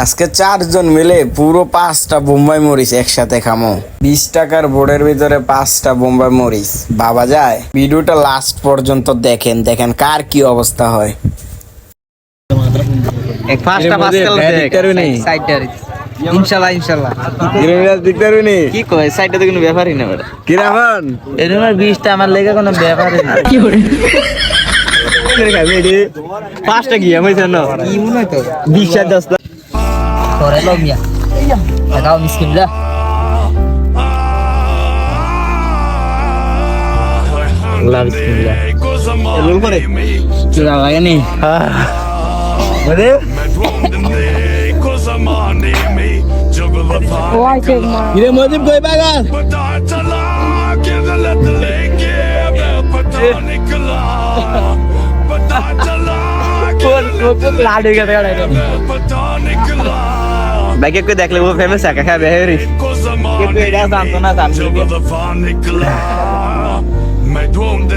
আজকে 4 জন মিলে পুরো 5টা বোম্বাই মরিচ একসাথে খামো। 20 টাকার বোর্ডের ভিতরে 5টা বোম্বাই মরিচ বাবা যায়। ভিডিওটা লাস্ট পর্যন্ত দেখেন, দেখেন কার কি অবস্থা হয়। ইনশাল্লাহ কি কয় সাইডটা তো কোনো ব্যাপারই না বেটা। কিরামান এরকম 20টা আমার লেগে কোনো ব্যাপারই না। পাঁচটা কি আমি জানো কি মনে হয় তো 20 আর 10 করে লো মিয়া লাগাও মিসকিন যা আল্লাহ বিসমিল্লাহ এলো করে চুরা লাগেনি বলে ইরে মজিব কই বাগান লাডু গেতে গড়াইলো বাইকে কই দেখলে ও ফেমাস একা খাবে হেরি কে কই এটা জানতো না জানতো